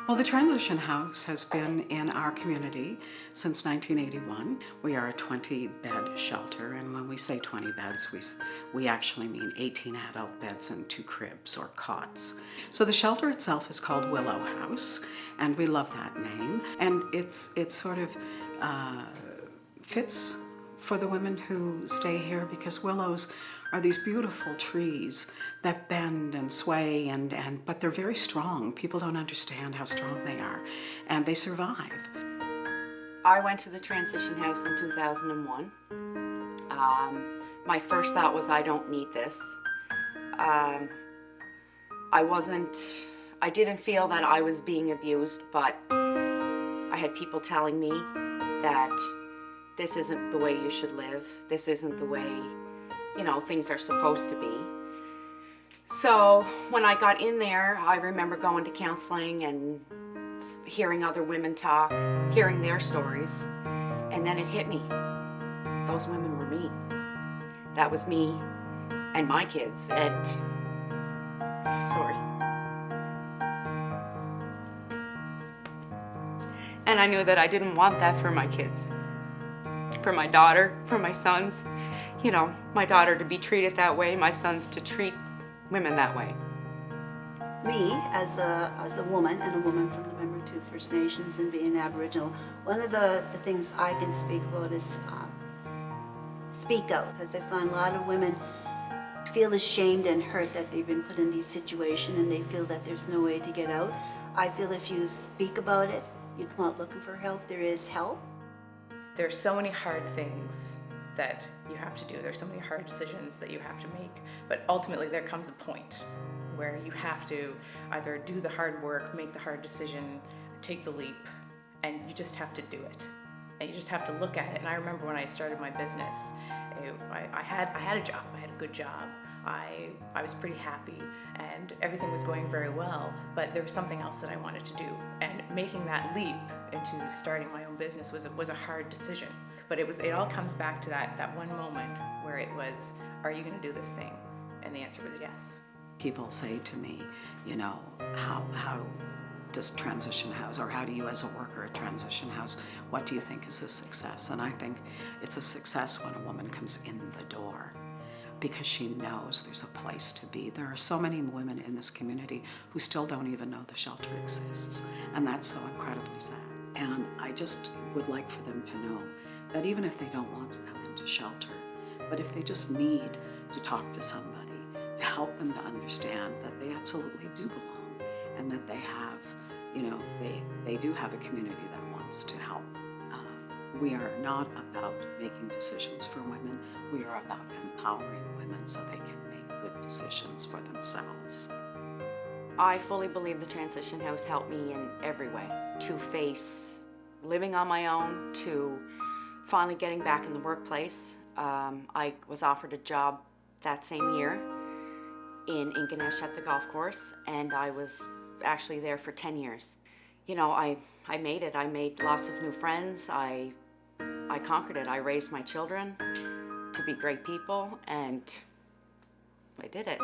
Well, the Transition House has been in our community since 1981. We are a 20-bed shelter, and when we say 20 beds, we actually mean 18 adult beds and 2 cribs or cots. So the shelter itself is called Willow House, and we love that name. And it sort of fits for the women who stay here because willows are these beautiful trees that bend and sway but they're very strong. People don't understand how strong they are, and they survive. I went to the transition house in 2001. My first thought was, I don't need this. I didn't feel that I was being abused, but I had people telling me that this isn't the way you should live. This isn't the way, things are supposed to be. So when I got in there, I remember going to counseling and hearing other women talk, hearing their stories, and then it hit me. Those women were me. That was me and my kids, and sorry. And I knew that I didn't want that for my kids. For my daughter, for my sons, my daughter to be treated that way, my sons to treat women that way. Me, as a woman, and a woman from the MEMBERTOU First Nations and being Aboriginal, one of the things I can speak about is speak out, because I find a lot of women feel ashamed and hurt that they've been put in these situations and they feel that there's no way to get out. I feel if you speak about it, you come out looking for help, there is help. There's so many hard things that you have to do. There's so many hard decisions that you have to make. But ultimately there comes a point where you have to either do the hard work, make the hard decision, take the leap, and you just have to do it. And you just have to look at it. And I remember when I started my business, I had a job, I had a good job. I was pretty happy and everything was going very well, but there was something else that I wanted to do. And making that leap into starting my own business was a hard decision. But it all comes back to that one moment where it was, are you gonna do this thing? And the answer was yes. People say to me, how does Transition House, or how do you as a worker at Transition House, what do you think is a success? And I think it's a success when a woman comes in the door, because she knows there's a place to be. There are so many women in this community who still don't even know the shelter exists, and that's so incredibly sad. And I just would like for them to know that even if they don't want to come into shelter, but if they just need to talk to somebody to help them to understand that they absolutely do belong, and that they have, they do have a community that wants to help. We are not about making decisions for women. We are about empowering women so they can make good decisions for themselves. I fully believe the Transition House helped me in every way to face living on my own, to finally getting back in the workplace. I was offered a job that same year in Inkanesh at the golf course, and I was actually there for 10 years. I made it. I made lots of new friends. I conquered it. I raised my children to be great people, and I did it.